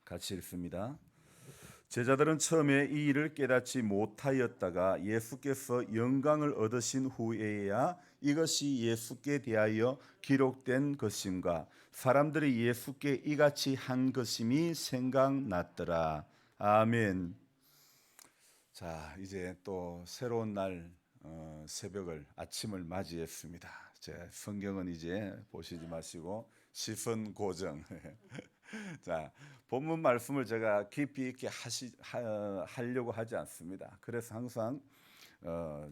같이 읽습니다. 제자들은 처음에 이 일을 깨닫지 못하였다가 예수께서 영광을 얻으신 후에야 이것이 예수께 대하여 기록된 것임과 사람들이 예수께 이같이 한 것임이 생각났더라. 아멘. 자, 이제 또 새로운 날 새벽을 아침을 맞이했습니다. 제 성경은 이제 보시지 마시고 시선 고정. 자, 본문 말씀을 제가 깊이 있게 하려고 하지 않습니다. 그래서 항상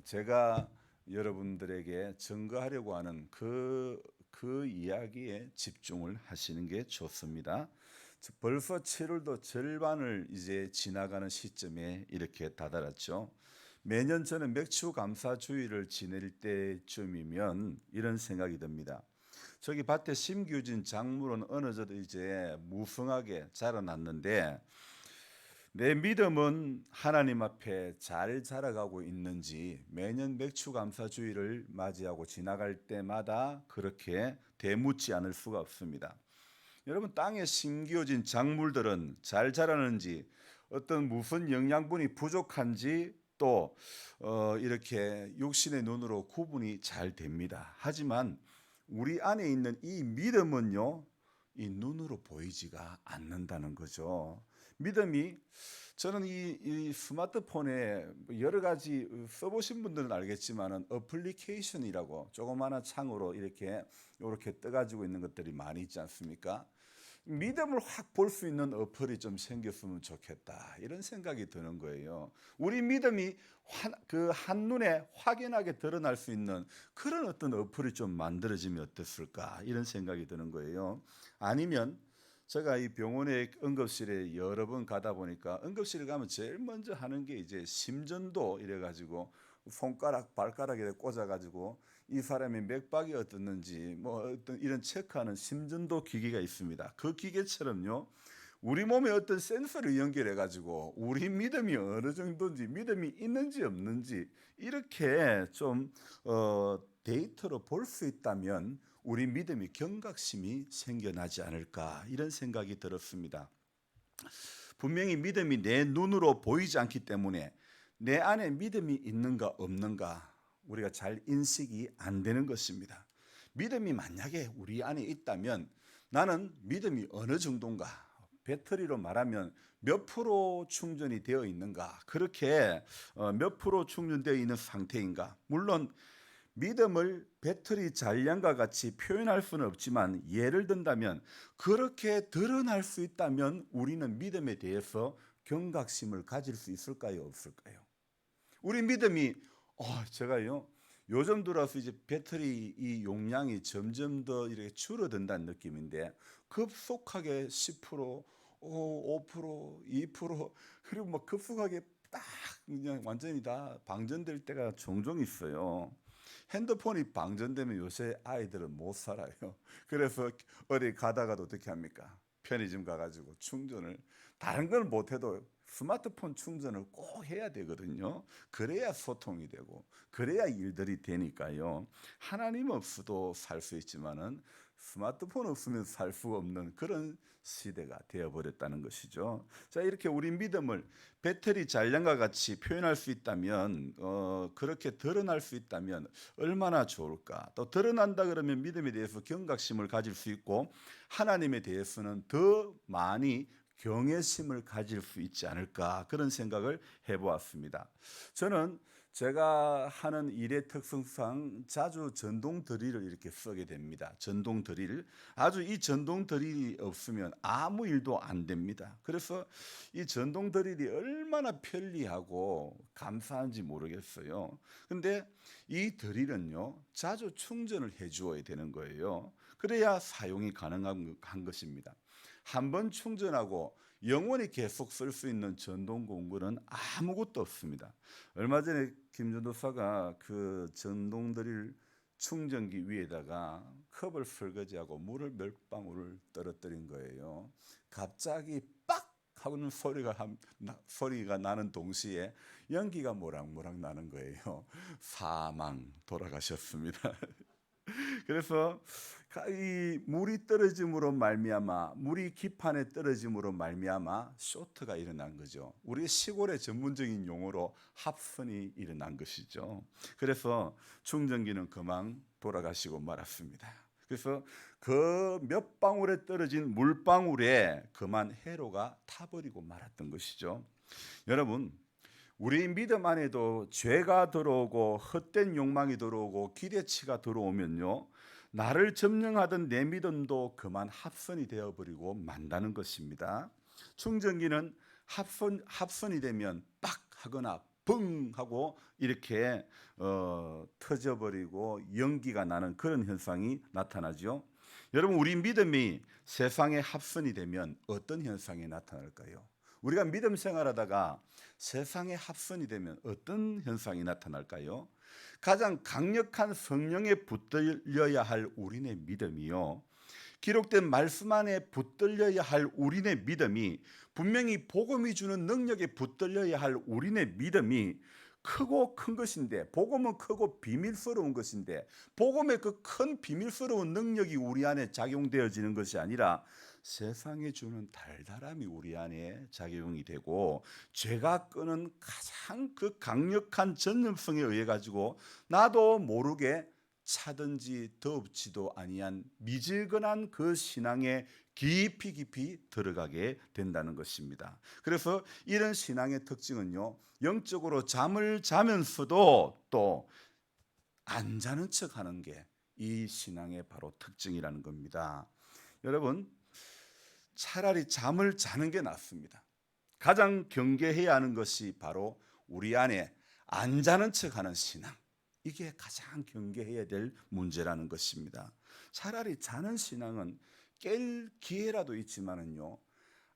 제가 여러분들에게 증거하려고 하는 그 이야기에 집중을 하시는 게 좋습니다. 벌써 7월도 절반을 이제 지나가는 시점에 이렇게 다다랐죠. 매년 저는 맥주 감사주의를 지낼 때쯤이면 이런 생각이 듭니다. 저기 밭에 심겨진 작물은 어느 정도 이제 무성하게 자라났는데 내 믿음은 하나님 앞에 잘 자라가고 있는지 매년 맥주 감사주의를 맞이하고 지나갈 때마다 그렇게 되묻지 않을 수가 없습니다. 여러분, 땅에 심겨진 작물들은 잘 자라는지 어떤 무슨 영양분이 부족한지 또 이렇게 육신의 눈으로 구분이 잘 됩니다. 하지만 우리 안에 있는 이 믿음은요, 이 눈으로 보이지가 않는다는 거죠. 믿음이 저는 이 스마트폰에 여러 가지 써보신 분들은 알겠지만은 어플리케이션이라고 조그마한 창으로 이렇게 떠가지고 있는 것들이 많이 있지 않습니까? 믿음을 확 볼 수 있는 어플이 좀 생겼으면 좋겠다 이런 생각이 드는 거예요. 우리 믿음이 한눈에 확연하게 드러날 수 있는 그런 어떤 어플이 좀 만들어지면 어땠을까 이런 생각이 드는 거예요. 아니면 제가 이 병원의 응급실에 여러 번 가다 보니까 응급실에 가면 제일 먼저 하는 게 이제 심전도 이래가지고 손가락 발가락에 꽂아가지고 이 사람의 맥박이 어떻는지 뭐 어떤 이런 체크하는 심전도 기기가 있습니다. 그 기계처럼요, 우리 몸에 어떤 센서를 연결해 가지고 우리 믿음이 어느 정도인지, 믿음이 있는지 없는지 이렇게 좀 데이터로 볼 수 있다면 우리 믿음이 경각심이 생겨나지 않을까 이런 생각이 들었습니다. 분명히 믿음이 내 눈으로 보이지 않기 때문에 내 안에 믿음이 있는가 없는가 우리가 잘 인식이 안 되는 것입니다. 믿음이 만약에 우리 안에 있다면 나는 믿음이 어느 정도인가, 배터리로 말하면 몇 프로 충전이 되어 있는가, 그렇게 몇 프로 충전되어 있는 상태인가. 물론 믿음을 배터리 잔량과 같이 표현할 수는 없지만 예를 든다면 그렇게 드러날 수 있다면 우리는 믿음에 대해서 경각심을 가질 수 있을까요, 없을까요? 우리 믿음이 제가요 요즘 들어서 이제 배터리 이 용량이 점점 더 이렇게 줄어든다는 느낌인데 급속하게 10%, 5%, 2% 그리고 막 급속하게 딱 그냥 완전히 다 방전될 때가 종종 있어요. 핸드폰이 방전되면 요새 아이들은 못 살아요. 그래서 어디 가다가도 어떻게 합니까? 편의점 가가지고 충전을, 다른 걸 못해도 스마트폰 충전을 꼭 해야 되거든요. 그래야 소통이 되고 그래야 일들이 되니까요. 하나님 없어도 살 수 있지만은 스마트폰 없으면 살 수가 없는 그런 시대가 되어버렸다는 것이죠. 자, 이렇게 우리 믿음을 배터리 잔량과 같이 표현할 수 있다면, 그렇게 드러날 수 있다면 얼마나 좋을까. 또 드러난다 그러면 믿음에 대해서 경각심을 가질 수 있고 하나님에 대해서는 더 많이 경외심을 가질 수 있지 않을까, 그런 생각을 해보았습니다. 저는 제가 하는 일의 특성상 자주 전동 드릴을 이렇게 쓰게 됩니다. 전동 드릴. 아주 이 전동 드릴이 없으면 아무 일도 안 됩니다. 그래서 이 전동 드릴이 얼마나 편리하고 감사한지 모르겠어요. 근데 이 드릴은요, 자주 충전을 해 주어야 되는 거예요. 그래야 사용이 가능한 것입니다. 한 번 충전하고 영원히 계속 쓸 수 있는 전동 공구는 아무것도 없습니다. 얼마 전에 김전도사가 그 전동 드릴 충전기 위에다가 컵을 설거지하고 물을 몇 방울을 떨어뜨린 거예요. 갑자기 빡 하고는 소리가 나는 동시에 연기가 모락모락 나는 거예요. 사망, 돌아가셨습니다. 그래서 이 물이 떨어짐으로 말미암아 물이 기판에 떨어짐으로 말미암아 쇼트가 일어난 거죠. 우리 시골의 전문적인 용어로 합선이 일어난 것이죠. 그래서 충전기는 그만 돌아가시고 말았습니다. 그래서 그 몇 방울에 떨어진 물방울에 그만 해로가 타버리고 말았던 것이죠. 여러분, 우리 믿음 안에도 죄가 들어오고 헛된 욕망이 들어오고 기대치가 들어오면요, 나를 점령하던 내 믿음도 그만 합선이 되어버리고 만다는 것입니다. 충전기는 합선이 되면 빡 하거나 뻥 하고 이렇게 터져버리고 연기가 나는 그런 현상이 나타나죠. 여러분, 우리 믿음이 세상에 합선이 되면 어떤 현상이 나타날까요? 우리가 믿음 생활하다가 세상에 합선이 되면 어떤 현상이 나타날까요? 가장 강력한 성령에 붙들려야 할 우리네 믿음이요, 기록된 말씀 안에 붙들려야 할 우리네 믿음이, 분명히 복음이 주는 능력에 붙들려야 할 우리네 믿음이 크고 큰 것인데, 복음은 크고 비밀스러운 것인데, 복음의 그 큰 비밀스러운 능력이 우리 안에 작용되어지는 것이 아니라 세상에 주는 달달함이 우리 안에 작용이 되고, 죄가 끄는 가장 그 강력한 전염성에 의해 가지고 나도 모르게 차든지 더웁지도 아니한 미지근한 그 신앙에 깊이 들어가게 된다는 것입니다. 그래서 이런 신앙의 특징은요, 영적으로 잠을 자면서도 또 안 자는 척하는 게 이 신앙의 바로 특징이라는 겁니다. 여러분, 차라리 잠을 자는 게 낫습니다. 가장 경계해야 하는 것이 바로 우리 안에 안 자는 척하는 신앙, 이게 가장 경계해야 될 문제라는 것입니다. 차라리 자는 신앙은 깰 기회라도 있지만은요,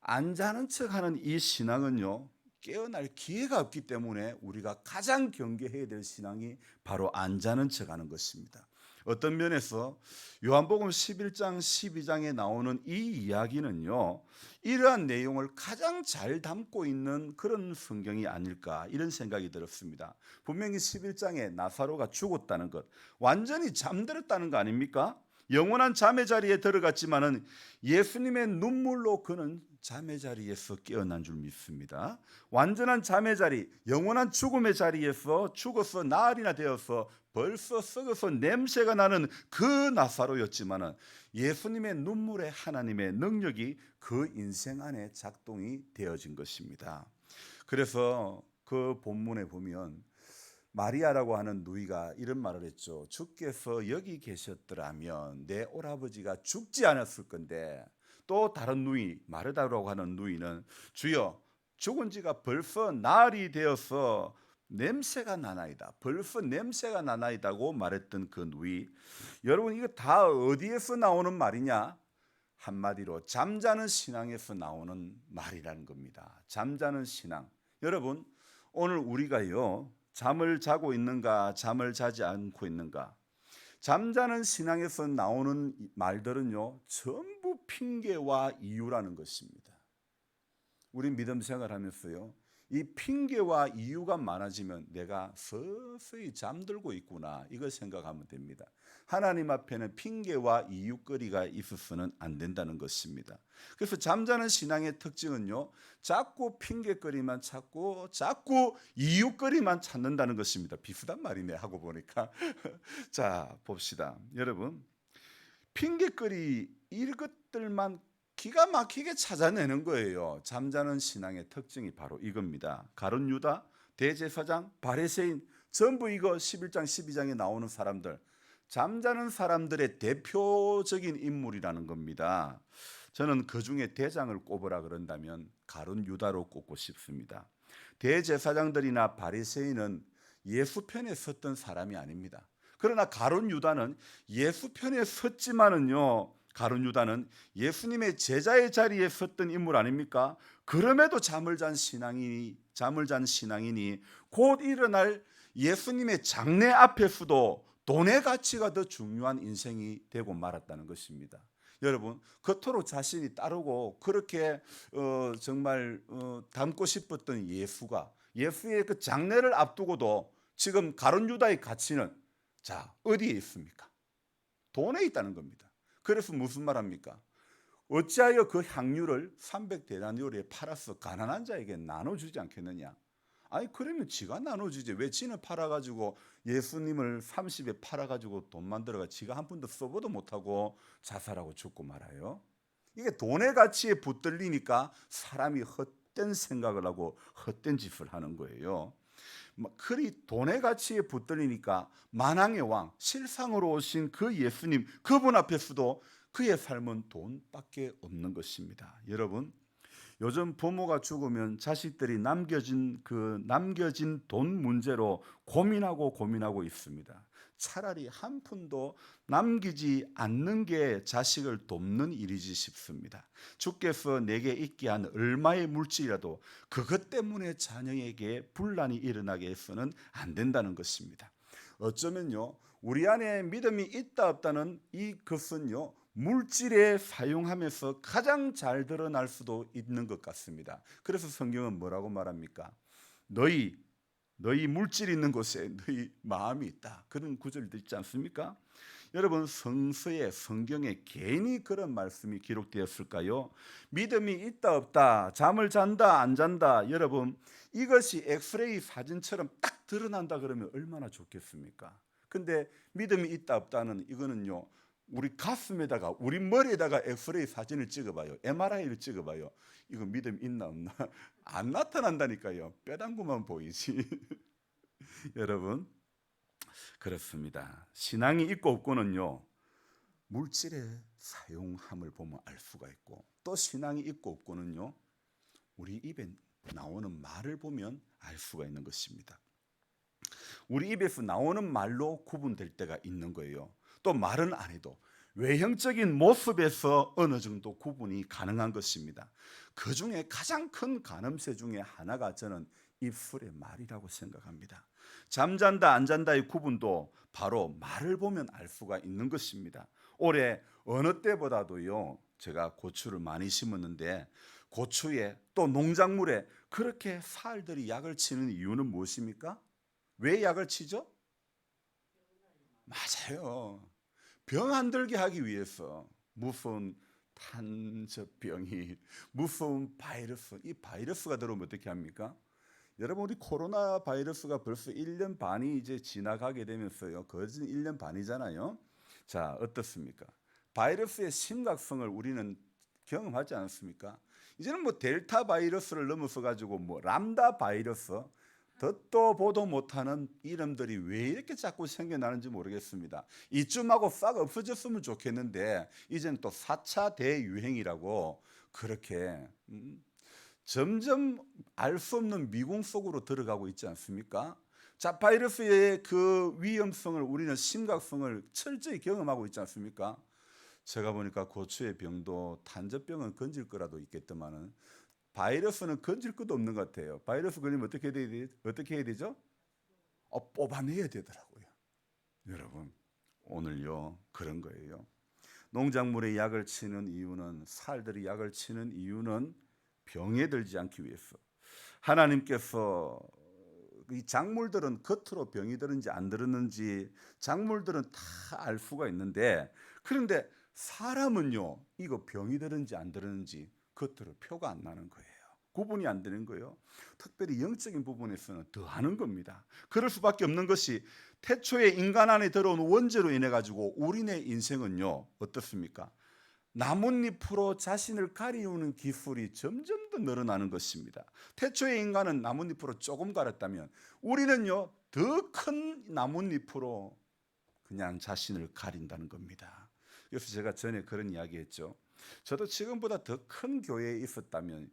안 자는 척하는 이 신앙은요, 깨어날 기회가 없기 때문에 우리가 가장 경계해야 될 신앙이 바로 안 자는 척하는 것입니다. 어떤 면에서 요한복음 11장 12장에 나오는 이 이야기는요, 이러한 내용을 가장 잘 담고 있는 그런 성경이 아닐까, 이런 생각이 들었습니다. 분명히 11장에 나사로가 죽었다는 것, 완전히 잠들었다는 거 아닙니까? 영원한 잠의 자리에 들어갔지만은 예수님의 눈물로 그는 잠의 자리에서 깨어난 줄 믿습니다. 완전한 잠의 자리, 영원한 죽음의 자리에서 죽어서 나흘이나 되어서 벌써 썩어서 냄새가 나는 그 나사로였지만은 예수님의 눈물에 하나님의 능력이 그 인생 안에 작동이 되어진 것입니다. 그래서 그 본문에 보면 마리아라고 하는 누이가 이런 말을 했죠. 주께서 여기 계셨더라면 내 오라버지가 죽지 않았을 건데, 또 다른 누이, 마르다라고 하는 누이는 주여, 죽은 지가 벌써 나흘이 되어서 냄새가 나나이다, 벌써 냄새가 나나이다고 말했던 그 누이. 여러분, 이거 다 어디에서 나오는 말이냐? 한마디로 잠자는 신앙에서 나오는 말이라는 겁니다. 잠자는 신앙. 여러분, 오늘 우리가요, 잠을 자고 있는가, 잠을 자지 않고 있는가? 잠자는 신앙에서 나오는 말들은요, 전부 핑계와 이유라는 것입니다. 우리 믿음 생활하면서요, 이 핑계와 이유가 많아지면 내가 서서히 잠들고 있구나, 이걸 생각하면 됩니다. 하나님 앞에는 핑계와 이유거리가 있어서는 안 된다는 것입니다. 그래서 잠자는 신앙의 특징은요, 자꾸 핑계거리만 찾고 자꾸 이유거리만 찾는다는 것입니다. 비슷한 말이네 하고 보니까. 자, 봅시다. 여러분, 핑계거리 이것들만 기가 막히게 찾아내는 거예요. 잠자는 신앙의 특징이 바로 이겁니다. 가룟 유다, 대제사장, 바리새인, 전부 이거 11장 12장에 나오는 사람들, 잠자는 사람들의 대표적인 인물이라는 겁니다. 저는 그 중에 대장을 꼽으라 그런다면 가룟 유다로 꼽고 싶습니다. 대제사장들이나 바리새인은 예수 편에 섰던 사람이 아닙니다. 그러나 가룟 유다는 예수 편에 섰지만은요, 가룟 유다는 예수님의 제자의 자리에 섰던 인물 아닙니까? 그럼에도 잠을 잔 신앙이니 곧 일어날 예수님의 장례 앞에서도 돈의 가치가 더 중요한 인생이 되고 말았다는 것입니다. 여러분, 겉으로 자신이 따르고 그렇게 정말 닮고 싶었던 예수가, 예수의 그 장례를 앞두고도 지금 가룟 유다의 가치는 자, 어디에 있습니까? 돈에 있다는 겁니다. 그래서 무슨 말합니까? 어찌하여 그 향유를 300데나리온에 팔아서 가난한 자에게 나눠주지 않겠느냐? 아니 그러면 지가 나눠주지, 왜 지는 팔아가지고 예수님을 30에 팔아가지고 돈 만들어가 지가 한 푼도 써보도 못하고 자살하고 죽고 말아요? 이게 돈의 가치에 붙들리니까 사람이 헛된 생각을 하고 헛된 짓을 하는 거예요. 그리 돈의 가치에 붙들리니까 만왕의 왕, 실상으로 오신 그 예수님, 그분 앞에서도 그의 삶은 돈밖에 없는 것입니다. 여러분, 요즘 부모가 죽으면 자식들이 남겨진 돈 문제로 고민하고 있습니다. 차라리 한 푼도 남기지 않는 게 자식을 돕는 일이지 싶습니다. 주께서 내게 있게 한 얼마의 물질이라도 그것 때문에 자녀에게 분란이 일어나게 해서는 안 된다는 것입니다. 어쩌면요, 우리 안에 믿음이 있다 없다는 이것은요, 물질에 사용하면서 가장 잘 드러날 수도 있는 것 같습니다. 그래서 성경은 뭐라고 말합니까? 너희 물질 있는 곳에 너희 마음이 있다, 그런 구절도 있지 않습니까? 여러분, 성경에 괜히 그런 말씀이 기록되었을까요? 믿음이 있다 없다, 잠을 잔다 안 잔다, 여러분 이것이 엑스레이 사진처럼 딱 드러난다 그러면 얼마나 좋겠습니까? 근데 믿음이 있다 없다는 이거는요, 우리 가슴에다가 우리 머리에다가 엑스레이 사진을 찍어봐요, MRI를 찍어봐요, 이거 믿음 있나 없나 안 나타난다니까요. 뼈단구만 보이지. 여러분, 그렇습니다. 신앙이 있고 없고는요, 물질의 사용함을 보면 알 수가 있고, 또 신앙이 있고 없고는요, 우리 입에 나오는 말을 보면 알 수가 있는 것입니다. 우리 입에서 나오는 말로 구분될 때가 있는 거예요. 또 말은 안 해도 외형적인 모습에서 어느 정도 구분이 가능한 것입니다. 그 중에 가장 큰 간음새 중에 하나가 저는 입술의 말이라고 생각합니다. 잠잔다 안 잔다의 구분도 바로 말을 보면 알 수가 있는 것입니다. 올해 어느 때보다도요, 제가 고추를 많이 심었는데 고추에 또 농작물에 그렇게 사알들이 약을 치는 이유는 무엇입니까? 왜 약을 치죠? 맞아요. 병 안 들게 하기 위해서. 무슨 탄저병이, 무슨 바이러스, 이 바이러스가 들어오면 어떻게 합니까? 여러분, 우리 코로나 바이러스가 벌써 1년 반이 이제 지나가게 되면서요, 거진 1년 반이잖아요. 자, 어떻습니까? 바이러스의 심각성을 우리는 경험하지 않습니까? 이제는 뭐 델타 바이러스를 넘어서 가지고 뭐 람다 바이러스, 듣도 보도 못하는 이름들이 왜 이렇게 자꾸 생겨나는지 모르겠습니다. 이쯤하고 싹 없어졌으면 좋겠는데 이제는 또 4차 대유행이라고 그렇게 점점 알 수 없는 미궁 속으로 들어가고 있지 않습니까? 자, 바이러스의 그 위험성을, 우리는 심각성을 철저히 경험하고 있지 않습니까? 제가 보니까 고추의 병도 탄저병은 건질 거라도 있겠지만은 바이러스는 건질 것도 없는 것 같아요. 바이러스 걸리면 어떻게 해야 되죠? 뽑아내야 되더라고요. 여러분, 오늘요 그런 거예요. 농작물에 약을 치는 이유는, 살들이 약을 치는 이유는 병에 들지 않기 위해서. 하나님께서 이 작물들은 겉으로 병이 들은지 안 들었는지 작물들은 다 알 수가 있는데, 그런데 사람은요, 이거 병이 들은지 안 들었는지 겉으로 표가 안 나는 거예요. 구분이 안 되는 거예요. 특별히 영적인 부분에서는 더 하는 겁니다. 그럴 수밖에 없는 것이 태초에 인간 안에 들어온 원죄로 인해 가지고 우리네 인생은요 어떻습니까? 나뭇잎으로 자신을 가리우는 기술이 점점 더 늘어나는 것입니다. 태초의 인간은 나뭇잎으로 조금 가렸다면 우리는요 더 큰 나뭇잎으로 그냥 자신을 가린다는 겁니다. 그래서 제가 전에 그런 이야기 했죠. 저도 지금보다 더 큰 교회에 있었다면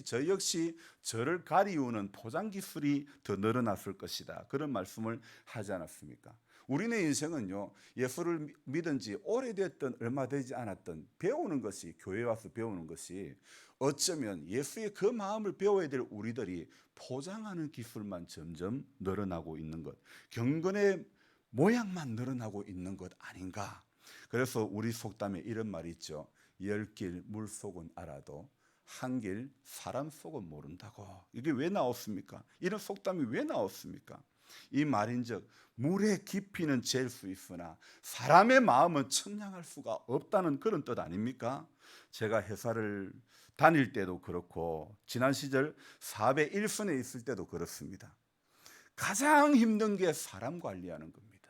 저 역시 저를 가리우는 포장 기술이 더 늘어났을 것이다, 그런 말씀을 하지 않았습니까? 우리네 인생은요, 예수를 믿은 지 오래됐든 얼마 되지 않았든 배우는 것이, 교회 와서 배우는 것이 어쩌면 예수의 그 마음을 배워야 될 우리들이 포장하는 기술만 점점 늘어나고 있는 것, 경건의 모양만 늘어나고 있는 것 아닌가. 그래서 우리 속담에 이런 말이 있죠. 10길 물속은 알아도 한 길 사람 속은 모른다고. 이게 왜 나왔습니까? 이런 속담이 왜 나왔습니까? 이 말인즉 물의 깊이는 잴 수 있으나 사람의 마음은 측량할 수가 없다는 그런 뜻 아닙니까? 제가 회사를 다닐 때도 그렇고 지난 시절 사업의 일선에 있을 때도 그렇습니다. 가장 힘든 게 사람 관리하는 겁니다.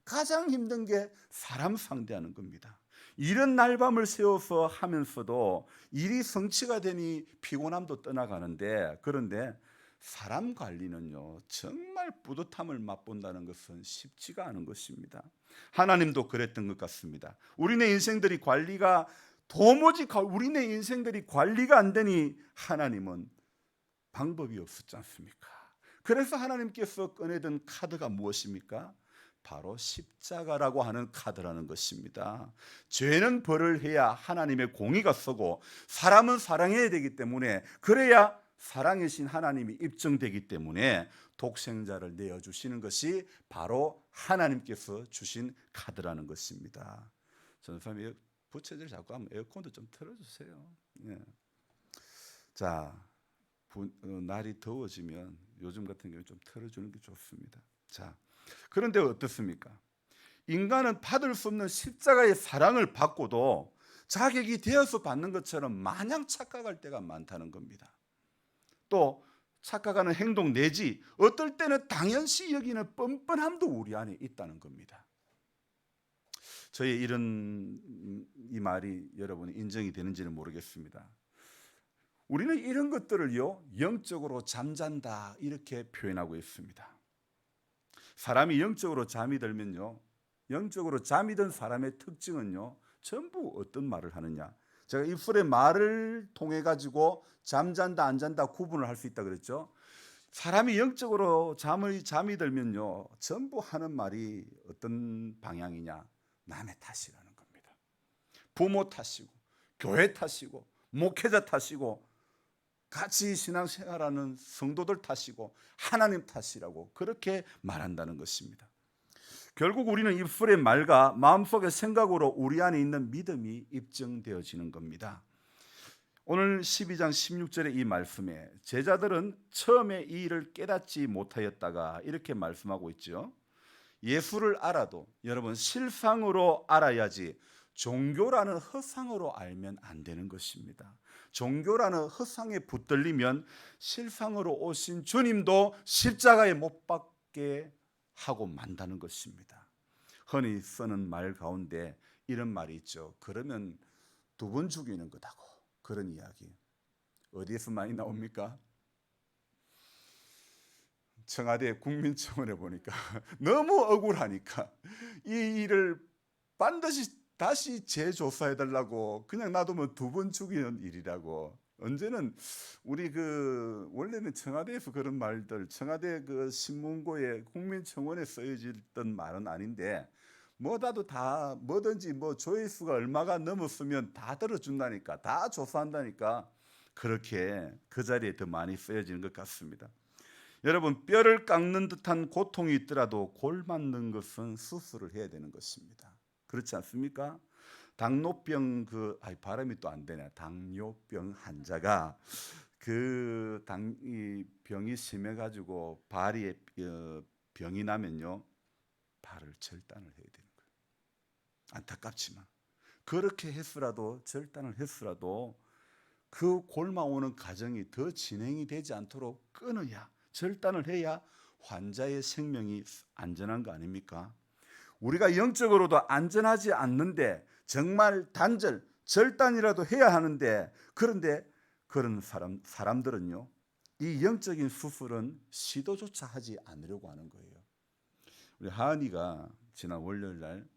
가장 힘든 게 사람 상대하는 겁니다. 이런 날밤을 세워서 하면서도 일이 성취가 되니 피곤함도 떠나가는데, 그런데 사람 관리는요 정말 뿌듯함을 맛본다는 것은 쉽지가 않은 것입니다. 하나님도 그랬던 것 같습니다. 우리네 인생들이 관리가 안 되니 하나님은 방법이 없었지 않습니까? 그래서 하나님께서 꺼내든 카드가 무엇입니까? 바로 십자가라고 하는 카드라는 것입니다. 죄는 벌을 해야 하나님의 공의가 서고 사람은 사랑해야 되기 때문에, 그래야 사랑이신 하나님이 입증되기 때문에 독생자를 내어주시는 것이 바로 하나님께서 주신 카드라는 것입니다. 전사님, 부채질 자꾸 하면 에어컨도 좀 틀어주세요. 예. 자, 날이 더워지면 요즘 같은 경우에 좀 틀어주는 게 좋습니다. 자, 그런데 어떻습니까? 인간은 받을 수 없는 십자가의 사랑을 받고도 자격이 되어서 받는 것처럼 마냥 착각할 때가 많다는 겁니다. 또 착각하는 행동 내지 어떨 때는 당연시 여기는 뻔뻔함도 우리 안에 있다는 겁니다. 저의 이 말이 여러분이 인정이 되는지는 모르겠습니다. 우리는 이런 것들을요 영적으로 잠잔다 이렇게 표현하고 있습니다. 사람이 영적으로 잠이 들면요, 영적으로 잠이 든 사람의 특징은요 전부 어떤 말을 하느냐, 제가 입술의 말을 통해 가지고 잠잔다 안 잔다 구분을 할 수 있다 그랬죠. 사람이 영적으로 잠이 들면요 전부 하는 말이 어떤 방향이냐, 남의 탓이라는 겁니다. 부모 탓이고 교회 탓이고 목회자 탓이고 같이 신앙생활하는 성도들 탓이고 하나님 탓이라고 그렇게 말한다는 것입니다. 결국 우리는 입술의 말과 마음속의 생각으로 우리 안에 있는 믿음이 입증되어지는 겁니다. 오늘 12장 16절의 이 말씀에 제자들은 처음에 이 일을 깨닫지 못하였다가 이렇게 말씀하고 있죠. 예수를 알아도 여러분 실상으로 알아야지 종교라는 허상으로 알면 안 되는 것입니다. 종교라는 허상에 붙들리면 실상으로 오신 주님도 십자가에 못 박게 하고 만다는 것입니다. 흔히 쓰는 말 가운데 이런 말이 있죠. 그러면 두 번 죽이는 거다고. 그런 이야기 어디에서 많이 나옵니까? 청와대 국민청원에 보니까 너무 억울하니까 이 일을 반드시 다시 재조사해달라고 그냥 놔두면 두 번 죽이는 일이라고. 언제는 우리 원래는 청와대에서 그런 말들, 청와대 신문고에 국민청원에 쓰여졌던 말은 아닌데 뭐든지 조회수가 얼마가 넘었으면 다 들어준다니까, 다 조사한다니까 그렇게 그 자리에 더 많이 쓰여지는 것 같습니다. 여러분, 뼈를 깎는 듯한 고통이 있더라도 골 맞는 것은 수술을 해야 되는 것입니다. 그렇지 않습니까? 당뇨병 발음이 또 안 되네. 당뇨병 환자가 이 병이 심해 가지고 발에 병이 나면요 발을 절단을 해야 되는 거예요. 안타깝지만 그렇게 했으라도, 절단을 했으라도 그 골마오는 과정이 더 진행이 되지 않도록 끊어야, 절단을 해야 환자의 생명이 안전한 거 아닙니까? 우리가 영적으로도 안전하지 않는데 정말 절단이라도 해야 하는데, 그런데 그런 사람들은요 이 영적인 수술은 시도조차 하지 않으려고 하는 거예요. 우리 하은이가 지난 월요일 날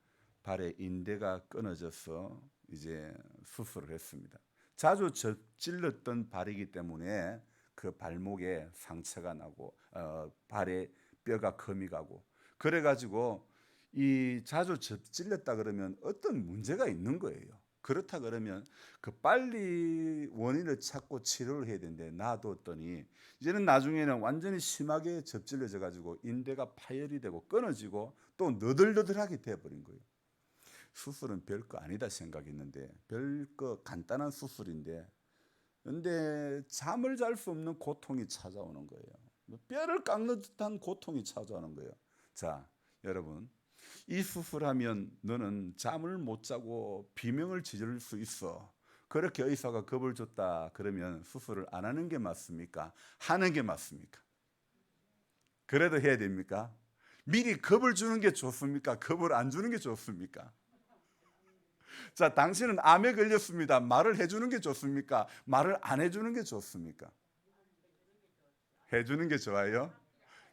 발에 인대가 끊어져서 이제 수술을 했습니다. 자주 찔렀던 발이기 때문에 그 발목에 상처가 나고 발에 뼈가 금이 가고, 그래가지고 이 자주 찔렸다 그러면 어떤 문제가 있는 거예요. 그렇다 그러면 빨리 원인을 찾고 치료를 해야 되는데 놔뒀더니 이제는 나중에는 완전히 심하게 접질려져 가지고 인대가 파열이 되고 끊어지고 또 너덜너덜하게 돼버린 거예요. 수술은 별거 아니다 생각했는데 별거 간단한 수술인데, 근데 잠을 잘 수 없는 고통이 찾아오는 거예요. 뼈를 깎는 듯한 고통이 찾아오는 거예요. 자, 여러분, 이 수술하면 너는 잠을 못 자고 비명을 지를 수 있어. 그렇게 의사가 겁을 줬다 그러면 수술을 안 하는 게 맞습니까? 하는 게 맞습니까? 그래도 해야 됩니까? 미리 겁을 주는 게 좋습니까? 겁을 안 주는 게 좋습니까? 자, 당신은 암에 걸렸습니다. 말을 해주는 게 좋습니까? 말을 안 해주는 게 좋습니까? 해주는 게 좋아요.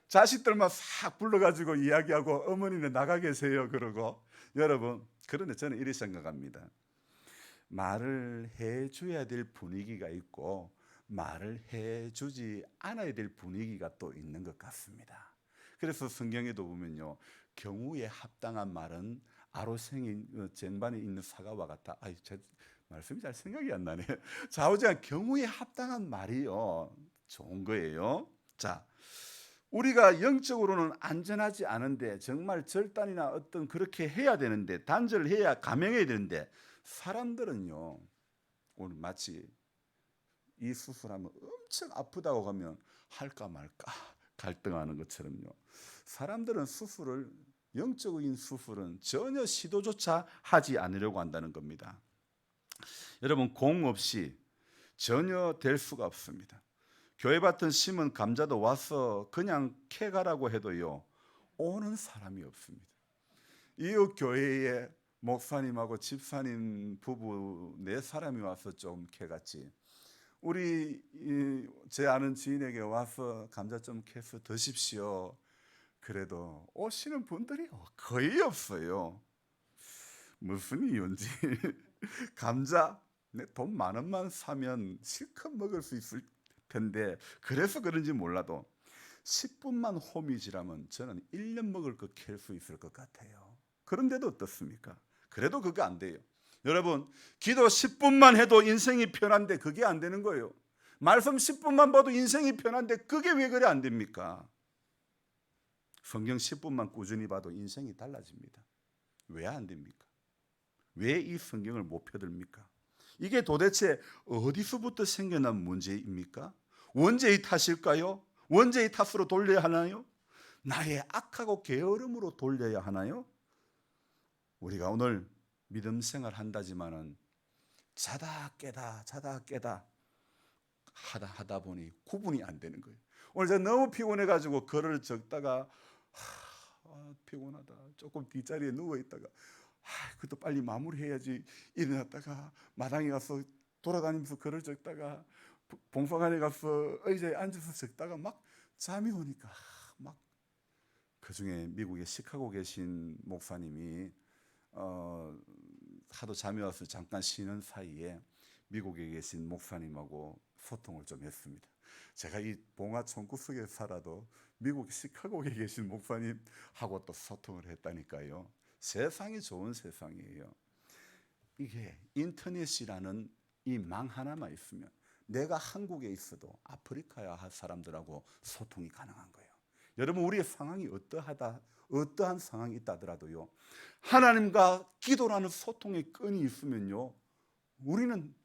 자식들만 싹 불러가지고 이야기하고 어머니는 나가 계세요 그러고. 여러분, 그런데 저는 이렇게 생각합니다. 말을 해줘야 될 분위기가 있고 말을 해주지 않아야 될 분위기가 또 있는 것 같습니다. 그래서 성경에도 보면요, 경우에 합당한 말은 아로생인 쟁반에 있는 사과와 같아. 제 말씀이 잘 생각이 안 나네. 좌우지간 경우에 합당한 말이요 좋은 거예요. 자, 우리가 영적으로는 안전하지 않은데 정말 절단이나 어떤 그렇게 해야 되는데 단절을 해야 감행해야 되는데 사람들은요 오늘 마치 이 수술하면 엄청 아프다고 하면 할까 말까 갈등하는 것처럼요, 사람들은 수술을, 영적인 수술은 전혀 시도조차 하지 않으려고 한다는 겁니다. 여러분, 공 없이 전혀 될 수가 없습니다. 교회밭은 심은 감자도 와서 그냥 캐가라고 해도요 오는 사람이 없습니다. 이웃 교회에 목사님하고 집사님 부부 네 사람이 와서 좀 캐갔지, 우리 제 아는 지인에게 와서 감자 좀 캐서 드십시오 그래도 오시는 분들이 거의 없어요. 무슨 이유인지 감자 돈 10,000원만 사면 실컷 먹을 수 있을 텐데 그래서 그런지 몰라도 10분만 호미질하면 저는 1년 먹을 거 캘 수 있을 것 같아요. 그런데도 어떻습니까? 그래도 그거 안 돼요. 여러분, 기도 10분만 해도 인생이 편한데 그게 안 되는 거예요. 말씀 10분만 봐도 인생이 편한데 그게 왜 그래 안 됩니까? 성경 10분만 꾸준히 봐도 인생이 달라집니다. 왜 안 됩니까? 왜 이 성경을 못 펴듭니까? 이게 도대체 어디서부터 생겨난 문제입니까? 원죄의 탓일까요? 원죄의 탓으로 돌려야 하나요? 나의 악하고 게으름으로 돌려야 하나요? 우리가 오늘 믿음 생활 한다지만은 자다 깨다 하다 보니 구분이 안 되는 거예요. 오늘 제가 너무 피곤해가지고 글을 적다가 피곤하다 조금 뒷자리에 누워 있다가 그것도 빨리 마무리해야지 일어났다가 마당에 가서 돌아다니면서 글을 적다가 봉사관에 가서 의자에 앉아서 적다가 막 잠이 오니까 막 그중에 미국의 시카고 계신 목사님이 하도 잠이 와서 잠깐 쉬는 사이에 미국에 계신 목사님하고 소통을 좀 했습니다. 제가 이 봉화 총구석에 살아도 미국 시카고에 계신 목사님하고 또 소통을 했다니까요. 세상이 좋은 세상이에요. 이게 인터넷이라는 이 망 하나만 있으면 내가 한국에 있어도 아프리카 사람들하고 소통이 가능한 거예요. 여러분, 우리의 상황이 어떠한 상황이 있다 하더라도요, 하나님과 기도라는 소통의 끈이 있으면요 우리는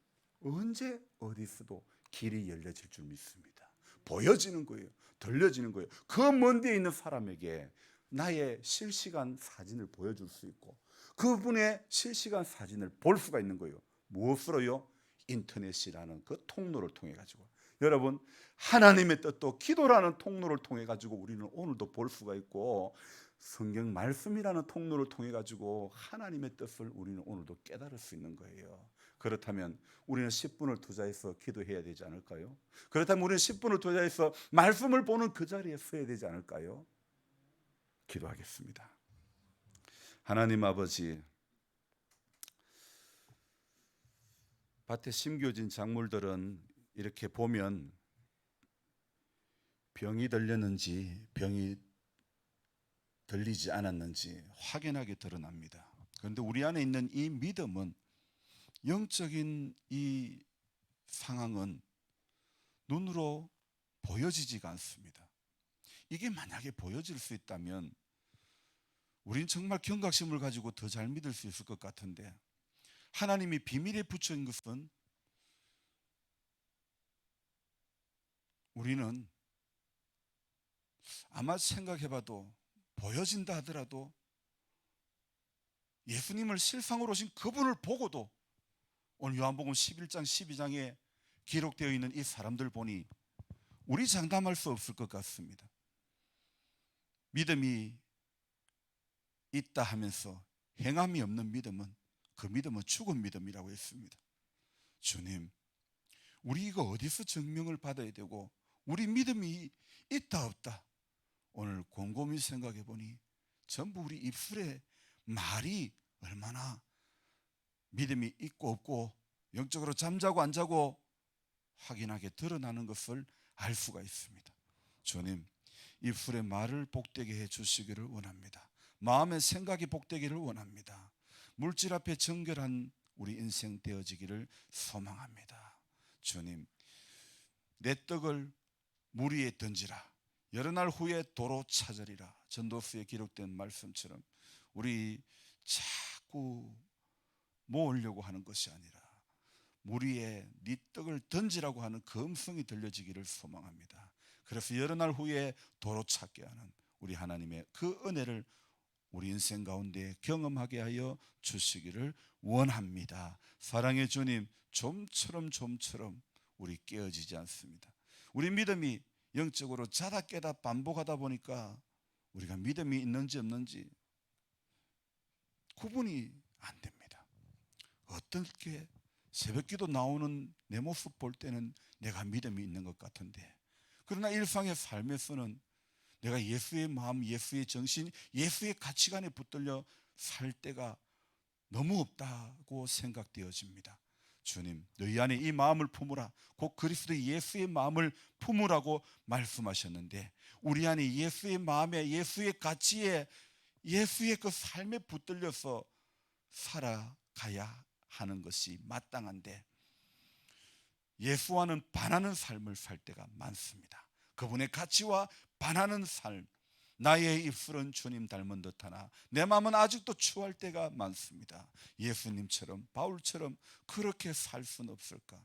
언제 어디서도 길이 열려질 줄 믿습니다. 보여지는 거예요. 들려지는 거예요. 그 먼 데에 있는 사람에게 나의 실시간 사진을 보여줄 수 있고 그분의 실시간 사진을 볼 수가 있는 거예요. 무엇으로요? 인터넷이라는 그 통로를 통해 가지고. 여러분, 하나님의 뜻도 기도라는 통로를 통해 가지고 우리는 오늘도 볼 수가 있고 성경 말씀이라는 통로를 통해 가지고 하나님의 뜻을 우리는 오늘도 깨달을 수 있는 거예요. 그렇다면 우리는 10분을 투자해서 기도해야 되지 않을까요? 그렇다면 우리는 10분을 투자해서 말씀을 보는 그 자리에 서야 되지 않을까요? 기도하겠습니다. 하나님 아버지, 밭에 심겨진 작물들은 이렇게 보면 병이 들렸는지 병이 들리지 않았는지 확연하게 드러납니다. 그런데 우리 안에 있는 이 믿음은, 영적인 이 상황은 눈으로 보여지지가 않습니다. 이게 만약에 보여질 수 있다면 우린 정말 경각심을 가지고 더 잘 믿을 수 있을 것 같은데, 하나님이 비밀에 붙인 것은 우리는 아마 생각해봐도 보여진다 하더라도 예수님을 실상으로 오신 그분을 보고도 오늘 요한복음 11장 12장에 기록되어 있는 이 사람들 보니 우리 장담할 수 없을 것 같습니다. 믿음이 있다 하면서 행함이 없는 믿음은 그 믿음은 죽은 믿음이라고 했습니다. 주님, 우리 이거 어디서 증명을 받아야 되고 우리 믿음이 있다 없다, 오늘 곰곰이 생각해 보니 전부 우리 입술에 말이 얼마나 믿음이 있고 없고 영적으로 잠자고 안 자고 확인하게 드러나는 것을 알 수가 있습니다. 주님, 입술의 말을 복되게 해 주시기를 원합니다. 마음의 생각이 복되기를 원합니다. 물질 앞에 정결한 우리 인생 되어지기를 소망합니다. 주님, 내 떡을 물 위에 던지라, 여러 날 후에 도로 찾으리라. 전도서에 기록된 말씀처럼 우리 자꾸 모으려고 하는 것이 아니라 물 위에 네 떡을 던지라고 하는 그 음성이 들려지기를 소망합니다. 그래서 여러 날 후에 도로 찾게 하는 우리 하나님의 그 은혜를 우리 인생 가운데 경험하게 하여 주시기를 원합니다. 사랑의 주님, 좀처럼 우리 깨어지지 않습니다. 우리 믿음이 영적으로 자다 깨다 반복하다 보니까 우리가 믿음이 있는지 없는지 구분이 안 됩니다. 어떻게 새벽기도 나오는 내 모습 볼 때는 내가 믿음이 있는 것 같은데, 그러나 일상의 삶에서는 내가 예수의 마음, 예수의 정신, 예수의 가치관에 붙들려 살 때가 너무 없다고 생각되어집니다. 주님, 너희 안에 이 마음을 품으라, 곧 그리스도 예수의 마음을 품으라고 말씀하셨는데, 우리 안에 예수의 마음에, 예수의 가치에, 예수의 그 삶에 붙들려서 살아가야 하는 것이 마땅한데 예수와는 반하는 삶을 살 때가 많습니다. 그분의 가치와 반하는 삶, 나의 입술은 주님 닮은 듯하나 내 마음은 아직도 추할 때가 많습니다. 예수님처럼, 바울처럼 그렇게 살 수는 없을까?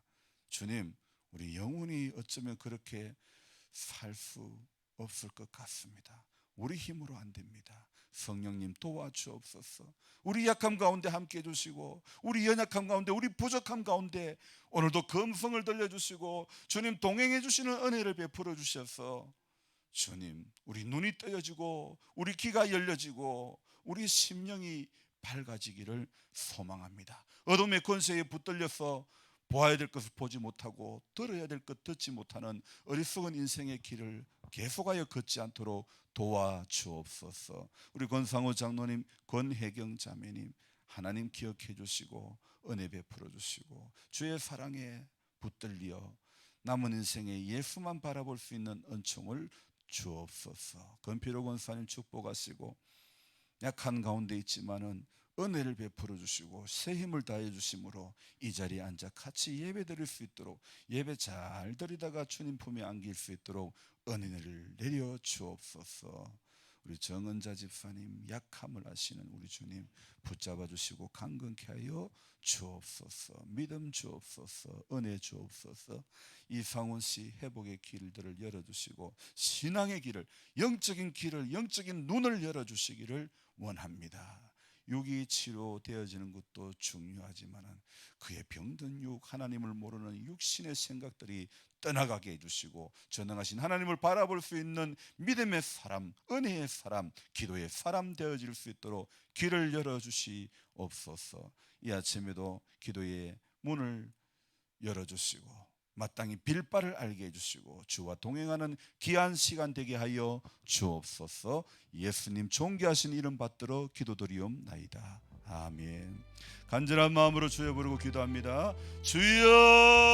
주님, 우리 영혼이 어쩌면 그렇게 살 수 없을 것 같습니다. 우리 힘으로 안 됩니다. 성령님 도와주옵소서. 우리 약함 가운데 함께 해주시고, 우리 연약함 가운데, 우리 부족함 가운데 오늘도 검성을 들려주시고, 주님 동행해 주시는 은혜를 베풀어 주셔서 주님, 우리 눈이 떠여지고 우리 귀가 열려지고 우리 심령이 밝아지기를 소망합니다. 어둠의 권세에 붙들려서 보아야 될 것을 보지 못하고 들어야 될 것 듣지 못하는 어리석은 인생의 길을 계속하여 걷지 않도록 도와주옵소서. 우리 권상호 장로님, 권혜경 자매님, 하나님 기억해 주시고 은혜 베풀어 주시고 주의 사랑에 붙들려 남은 인생에 예수만 바라볼 수 있는 은총을 주옵소서. 건필호 권사님 축복하시고, 약한 가운데 있지만은 은혜를 베풀어 주시고 새 힘을 다해 주심으로 이 자리에 앉아 같이 예배 드릴 수 있도록, 예배 잘 드리다가 주님 품에 안길 수 있도록 은혜를 내려 주옵소서. 우리 정은자 집사님, 약함을 아시는 우리 주님 붙잡아 주시고 강건케 하여 주옵소서. 믿음 주옵소서. 은혜 주옵소서. 이상훈 씨 회복의 길들을 열어주시고 신앙의 길을, 영적인 길을, 영적인 눈을 열어주시기를 원합니다. 육이 치료되어지는 것도 중요하지만 그의 병든 육, 하나님을 모르는 육신의 생각들이 떠나가게 해주시고 전능하신 하나님을 바라볼 수 있는 믿음의 사람, 은혜의 사람, 기도의 사람 되어질 수 있도록 길을 열어주시옵소서. 이 아침에도 기도의 문을 열어주시고 마땅히 빌 바를 알게 해주시고 주와 동행하는 귀한 시간 되게 하여 주옵소서. 예수님 존귀하신 이름 받들어 기도드리옵나이다. 아멘. 간절한 마음으로 주여 부르고 기도합니다. 주여